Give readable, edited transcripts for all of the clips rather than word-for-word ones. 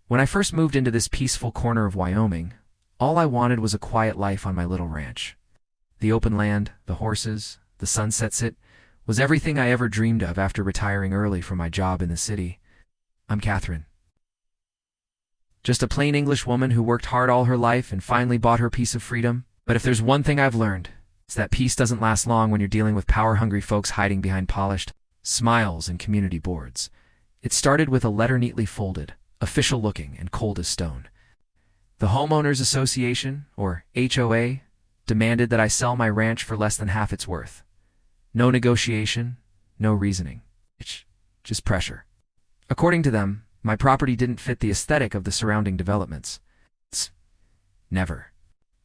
When I first moved into this peaceful corner of Wyoming, all I wanted was a quiet life on my little ranch. The open land, the horses, the sunsets, it was everything I ever dreamed of after retiring early from my job in the city. I'm Catherine. Just a plain English woman who worked hard all her life and finally bought her piece of freedom. But if there's one thing I've learned, it's that peace doesn't last long when you're dealing with power-hungry folks hiding behind polished smiles and community boards. It started with a letter neatly folded, official-looking, and cold as stone. The Homeowners Association, or HOA, demanded that I sell my ranch for less than half its worth. No negotiation, no reasoning. It's just pressure. According to them, my property didn't fit the aesthetic of the surrounding developments. Never.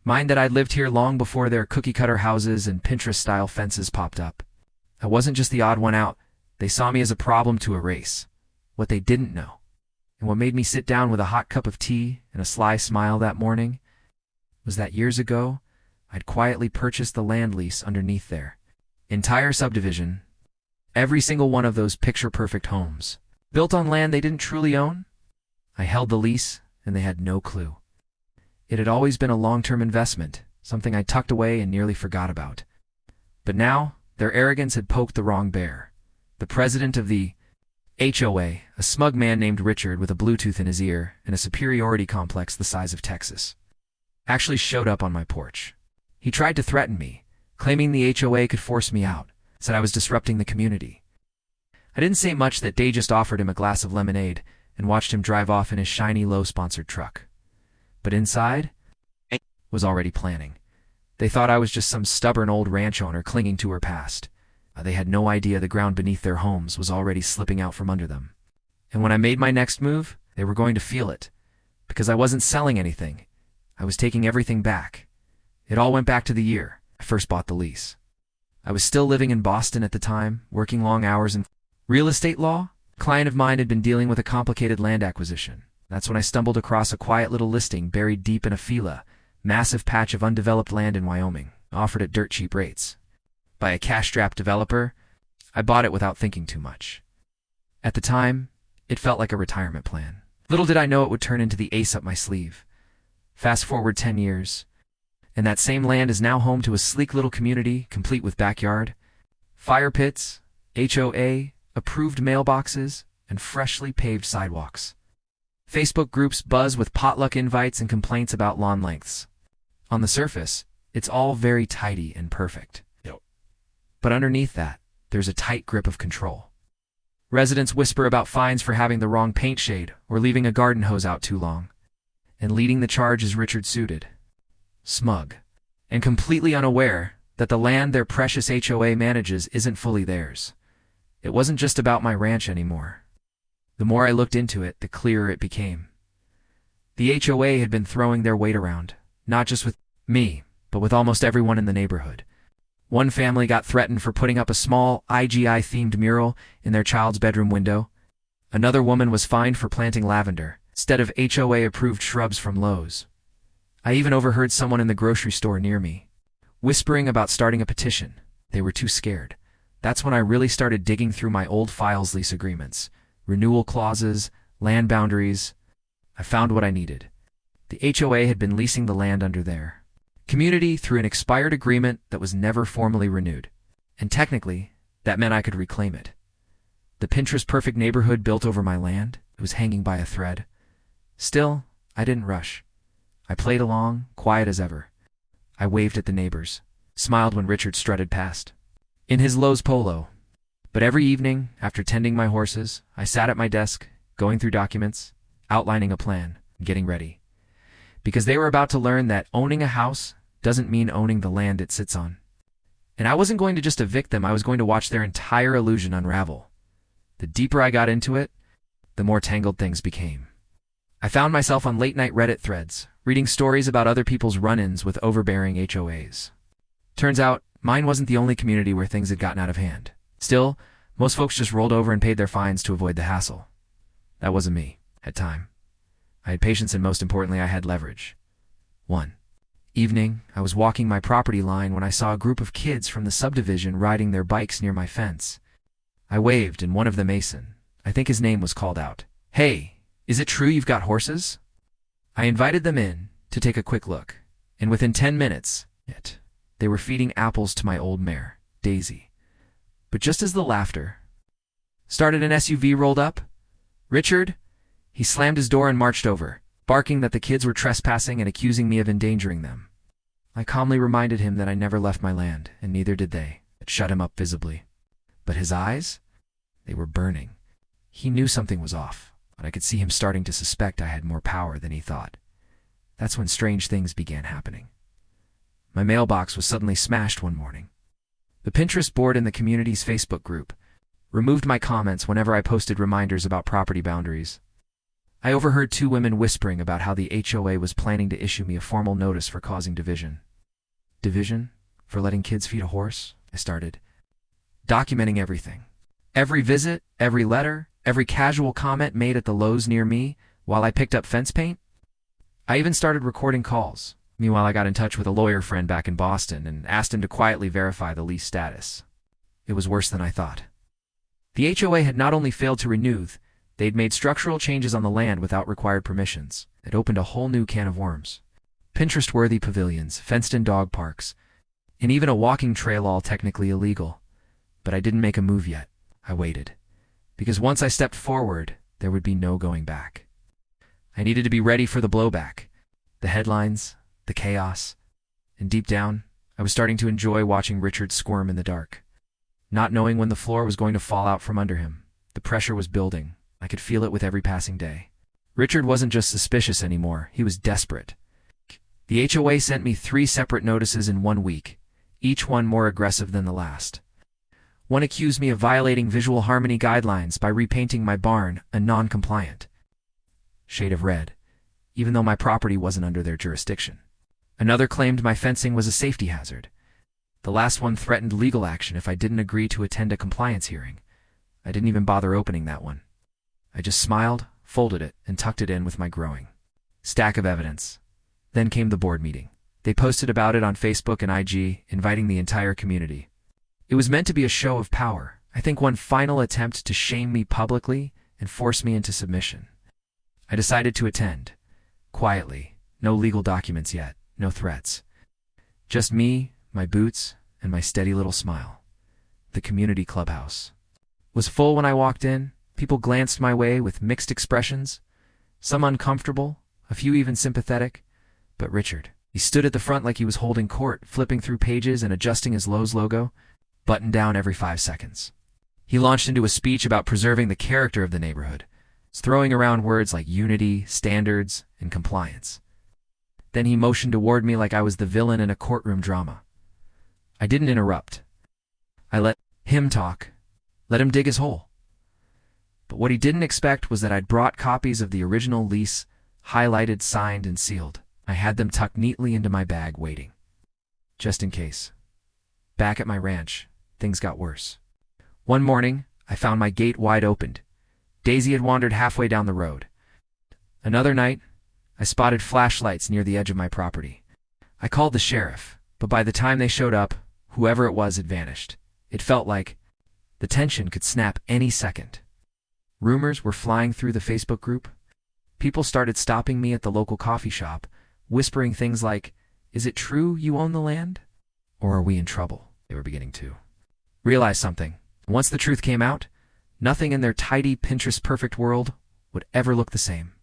Mind that I'd lived here long before their cookie-cutter houses and Pinterest-style fences popped up. I wasn't just the odd one out. They saw me as a problem to erase. What they didn't know, and what made me sit down with a hot cup of tea and a sly smile that morning, was that years ago, I'd quietly purchased the land lease underneath their entire subdivision. Every single one of those picture-perfect homes, built on land they didn't truly own. I held the lease, and they had no clue. It had always been a long-term investment, something I tucked away and nearly forgot about. But now, their arrogance had poked the wrong bear. The president of the HOA, a smug man named Richard with a Bluetooth in his ear and a superiority complex the size of Texas, actually showed up on my porch. He tried to threaten me, claiming the HOA could force me out, said I was disrupting the community. I didn't say much that day, just offered him a glass of lemonade and watched him drive off in his shiny, low-sponsored truck. But inside, I was already planning. They thought I was just some stubborn old ranch owner clinging to her past. They had no idea the ground beneath their homes was already slipping out from under them. And when I made my next move, they were going to feel it. Because I wasn't selling anything. I was taking everything back. It all went back to the year I first bought the lease. I was still living in Boston at the time, working long hours in real estate law. A client of mine had been dealing with a complicated land acquisition. That's when I stumbled across a quiet little listing buried deep in a fila, massive patch of undeveloped land in Wyoming, offered at dirt cheap rates. By a cash-strapped developer, I bought it without thinking too much. At the time, it felt like a retirement plan. Little did I know it would turn into the ace up my sleeve. Fast forward 10 years, and that same land is now home to a sleek little community, complete with backyard, fire pits, HOA, approved mailboxes, and freshly paved sidewalks. Facebook groups buzz with potluck invites and complaints about lawn lengths. On the surface, it's all very tidy and perfect. But underneath that, there's a tight grip of control. Residents whisper about fines for having the wrong paint shade or leaving a garden hose out too long. And leading the charge is Richard Suited, smug, and completely unaware that the land their precious HOA manages isn't fully theirs. It wasn't just about my ranch anymore. The more I looked into it, the clearer it became. The HOA had been throwing their weight around, not just with me, but with almost everyone in the neighborhood. One family got threatened for putting up a small IGI-themed mural in their child's bedroom window. Another woman was fined for planting lavender instead of HOA-approved shrubs from Lowe's. I even overheard someone in the grocery store near me whispering about starting a petition. They were too scared. That's when I really started digging through my old files, lease agreements, renewal clauses, land boundaries. I found what I needed. The HOA had been leasing the land under their community through an expired agreement that was never formally renewed. And technically, that meant I could reclaim it. The Pinterest-perfect neighborhood built over my land, it was hanging by a thread. Still, I didn't rush. I played along, quiet as ever. I waved at the neighbors, smiled when Richard strutted past, in his Lowe's polo. But every evening, after tending my horses, I sat at my desk, going through documents, outlining a plan, and getting ready. Because they were about to learn that owning a house doesn't mean owning the land it sits on. And I wasn't going to just evict them, I was going to watch their entire illusion unravel. The deeper I got into it, the more tangled things became. I found myself on late-night Reddit threads, reading stories about other people's run-ins with overbearing HOAs. Turns out, mine wasn't the only community where things had gotten out of hand. Still, most folks just rolled over and paid their fines to avoid the hassle. That wasn't me. Had time. I had patience, and most importantly, I had leverage. One evening, I was walking my property line when I saw a group of kids from the subdivision riding their bikes near my fence. I waved, and one of them, Mason, I think his name, was called out. "Hey, Is it true you've got horses?" I invited them in to take a quick look, and within 10 minutes, they were feeding apples to my old mare, Daisy. But just as the laughter started, an SUV rolled up. "Richard!" He slammed his door and marched over, barking that the kids were trespassing and accusing me of endangering them. I calmly reminded him that I never left my land, and neither did they. It shut him up visibly. But his eyes? They were burning. He knew something was off, but I could see him starting to suspect I had more power than he thought. That's when strange things began happening. My mailbox was suddenly smashed one morning. The Pinterest board in the community's Facebook group removed my comments whenever I posted reminders about property boundaries. I overheard 2 women whispering about how the HOA was planning to issue me a formal notice for causing division. Division? For letting kids feed a horse? I started documenting everything. Every visit, every letter, every casual comment made at the Lowe's near me while I picked up fence paint. I even started recording calls. Meanwhile, I got in touch with a lawyer friend back in Boston and asked him to quietly verify the lease status. It was worse than I thought. The HOA had not only failed to renew, they'd made structural changes on the land without required permissions. It opened a whole new can of worms. Pinterest-worthy pavilions, fenced-in dog parks, and even a walking trail, all technically illegal. But I didn't make a move yet. I waited. Because once I stepped forward, there would be no going back. I needed to be ready for the blowback, the headlines, the chaos. And deep down, I was starting to enjoy watching Richard squirm in the dark. Not knowing when the floor was going to fall out from under him, the pressure was building. I could feel it with every passing day. Richard wasn't just suspicious anymore, he was desperate. The HOA sent me 3 separate notices in 1 week, each one more aggressive than the last. One accused me of violating visual harmony guidelines by repainting my barn a non-compliant shade of red, even though my property wasn't under their jurisdiction. Another claimed my fencing was a safety hazard. The last one threatened legal action if I didn't agree to attend a compliance hearing. I didn't even bother opening that one. I just smiled, folded it, and tucked it in with my growing stack of evidence. Then came the board meeting. They posted about it on Facebook and IG, inviting the entire community. It was meant to be a show of power. I think one final attempt to shame me publicly and force me into submission. I decided to attend. Quietly. No legal documents yet. No threats. Just me, my boots, and my steady little smile. The community clubhouse was full when I walked in. People glanced my way with mixed expressions. Some uncomfortable, a few even sympathetic. But Richard, he stood at the front like he was holding court, flipping through pages and adjusting his Lowe's logo, buttoned down every 5 seconds. He launched into a speech about preserving the character of the neighborhood, throwing around words like unity, standards, and compliance. Then he motioned toward me like I was the villain in a courtroom drama. I didn't interrupt. I let him talk, let him dig his hole. But what he didn't expect was that I'd brought copies of the original lease, highlighted, signed, and sealed. I had them tucked neatly into my bag, waiting. Just in case. Back at my ranch, things got worse. One morning, I found my gate wide opened. Daisy had wandered halfway down the road. Another night, I spotted flashlights near the edge of my property. I called the sheriff, but by the time they showed up, whoever it was had vanished. It felt like the tension could snap any second. Rumors were flying through the Facebook group. People started stopping me at the local coffee shop, whispering things like, "Is it true you own the land? Or are we in trouble?" They were beginning to realize something. Once the truth came out, nothing in their tidy, Pinterest-perfect world would ever look the same.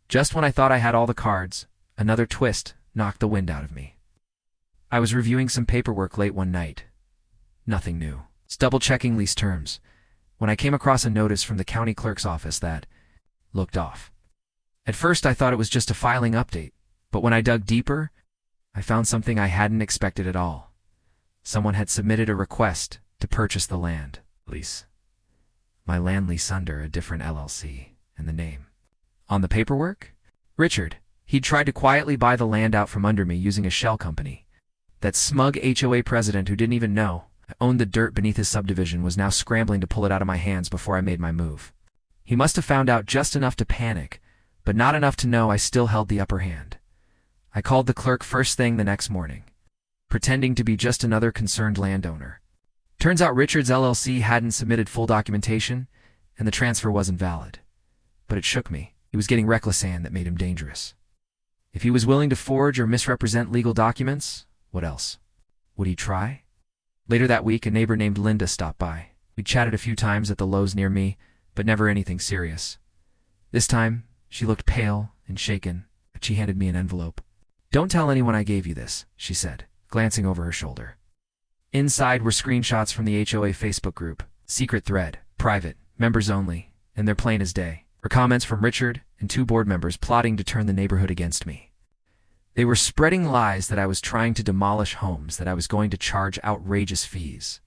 Just when I thought I had all the cards, another twist knocked the wind out of me. I was reviewing some paperwork late one night. Nothing new. Just double-checking lease terms, when I came across a notice from the county clerk's office that looked off. At first, I thought it was just a filing update, but when I dug deeper, I found something I hadn't expected at all. Someone had submitted a request to purchase the land lease. My land lease under a different LLC, and the name on the paperwork? Richard. He'd tried to quietly buy the land out from under me using a shell company. That smug HOA president who didn't even know I owned the dirt beneath his subdivision was now scrambling to pull it out of my hands before I made my move. He must have found out just enough to panic, but not enough to know I still held the upper hand. I called the clerk first thing the next morning, pretending to be just another concerned landowner. Turns out Richard's LLC hadn't submitted full documentation, and the transfer wasn't valid. But it shook me. It was getting reckless and that made him dangerous. If he was willing to forge or misrepresent legal documents, what else? Would he try? Later that week, a neighbor named Linda stopped by. We chatted a few times at the Lowe's near me, but never anything serious. This time, she looked pale and shaken, but she handed me an envelope. "Don't tell anyone I gave you this," she said, glancing over her shoulder. Inside were screenshots from the HOA Facebook group, secret thread, private, members only, and they're plain as day. Her comments from Richard and 2 board members plotting to turn the neighborhood against me. They were spreading lies that I was trying to demolish homes, that I was going to charge outrageous fees,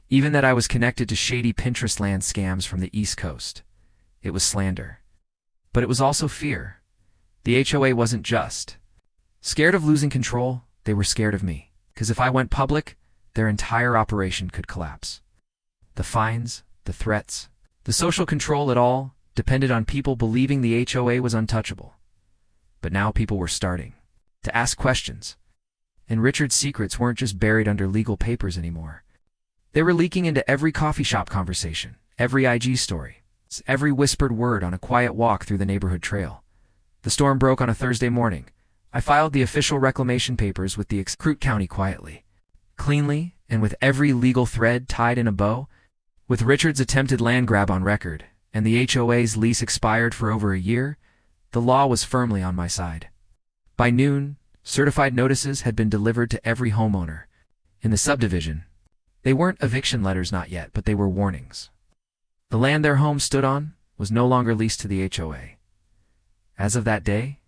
even that I was connected to shady Pinterest land scams from the East Coast. It was slander. But it was also fear. The HOA wasn't just scared of losing control, they were scared of me, because if I went public, their entire operation could collapse. The fines, the threats, the social control, it all depended on people believing the HOA was untouchable. But now people were starting to ask questions. And Richard's secrets weren't just buried under legal papers anymore. They were leaking into every coffee shop conversation, every IG story, every whispered word on a quiet walk through the neighborhood trail. The storm broke on a Thursday morning. I filed the official reclamation papers with the Croute County quietly, cleanly, and with every legal thread tied in a bow. With Richard's attempted land grab on record, and the HOA's lease expired for over a year, the law was firmly on my side. By noon, certified notices had been delivered to every homeowner in the subdivision. They weren't eviction letters, not yet, but they were warnings. The land their home stood on was no longer leased to the HOA. As of that day,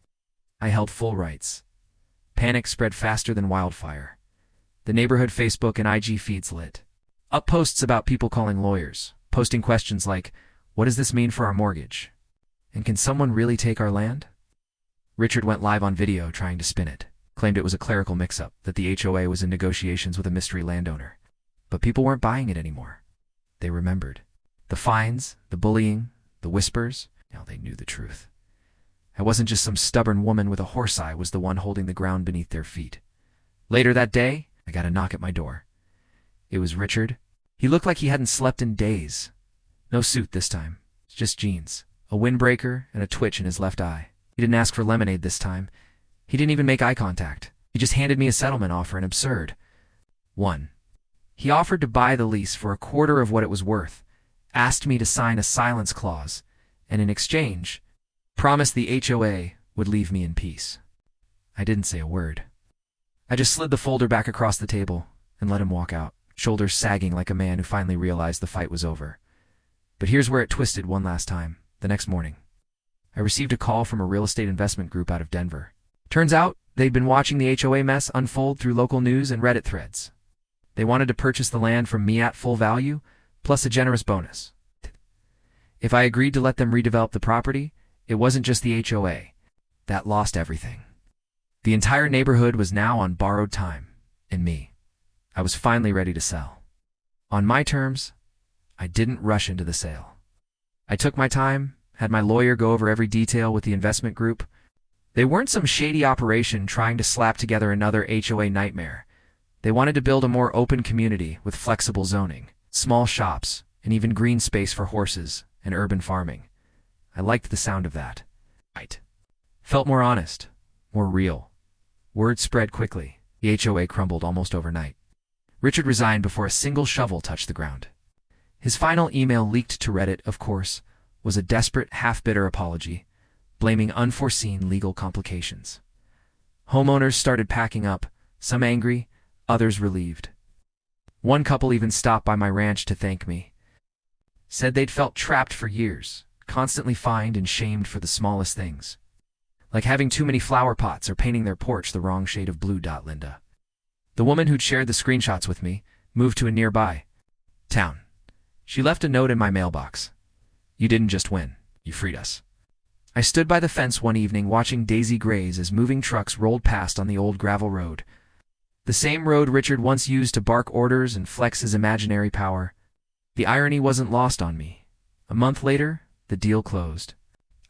I held full rights. Panic spread faster than wildfire. The neighborhood Facebook and IG feeds lit up posts about people calling lawyers, posting questions like, "What does this mean for our mortgage? And can someone really take our land?" Richard went live on video trying to spin it, claimed it was a clerical mix-up, that the HOA was in negotiations with a mystery landowner. But people weren't buying it anymore. They remembered. The fines, the bullying, the whispers, now they knew the truth. I wasn't just some stubborn woman with a horse eye, was the one holding the ground beneath their feet. Later that day, I got a knock at my door. It was Richard. He looked like he hadn't slept in days. No suit this time, just jeans, a windbreaker, and a twitch in his left eye. He didn't ask for lemonade this time. He didn't even make eye contact. He just handed me a settlement offer, an absurd one. He offered to buy the lease for a quarter of what it was worth, asked me to sign a silence clause, and in exchange, promised the HOA would leave me in peace. I didn't say a word. I just slid the folder back across the table and let him walk out, shoulders sagging like a man who finally realized the fight was over. But here's where it twisted one last time. The next morning, I received a call from a real estate investment group out of Denver. Turns out, they'd been watching the HOA mess unfold through local news and Reddit threads. They wanted to purchase the land from me at full value, plus a generous bonus. If I agreed to let them redevelop the property, it wasn't just the HOA. That lost everything. The entire neighborhood was now on borrowed time, and me. I was finally ready to sell. On my terms, I didn't rush into the sale. I took my time, had my lawyer go over every detail with the investment group. They weren't some shady operation trying to slap together another HOA nightmare. They wanted to build a more open community with flexible zoning, small shops, and even green space for horses and urban farming. I liked the sound of that. Right. Felt more honest, more real. Word spread quickly. The HOA crumbled almost overnight. Richard resigned before a single shovel touched the ground. His final email, leaked to Reddit, of course, was a desperate, half-bitter apology, blaming unforeseen legal complications. Homeowners started packing up, some angry, others relieved. One couple even stopped by my ranch to thank me. Said they'd felt trapped for years, constantly fined and shamed for the smallest things, like having too many flower pots or painting their porch the wrong shade of blue. Linda, the woman who'd shared the screenshots with me, moved to a nearby town. She left a note in my mailbox. "You didn't just win, you freed us." I stood by the fence one evening watching Daisy graze as moving trucks rolled past on the old gravel road. The same road Richard once used to bark orders and flex his imaginary power. The irony wasn't lost on me. A month later, the deal closed.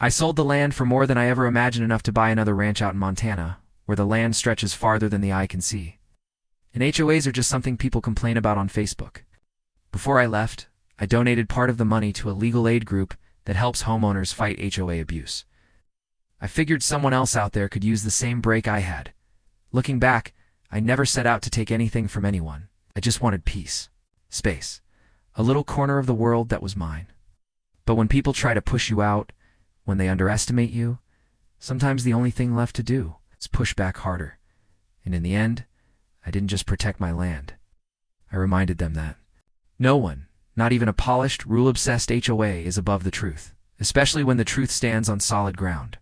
I sold the land for more than I ever imagined, enough to buy another ranch out in Montana, where the land stretches farther than the eye can see. And HOAs are just something people complain about on Facebook. Before I left, I donated part of the money to a legal aid group that helps homeowners fight HOA abuse. I figured someone else out there could use the same break I had. Looking back, I never set out to take anything from anyone. I just wanted peace. Space. A little corner of the world that was mine. But when people try to push you out, when they underestimate you, sometimes the only thing left to do is push back harder. And in the end, I didn't just protect my land. I reminded them that no one, not even a polished, rule-obsessed HOA, is above the truth, especially when the truth stands on solid ground.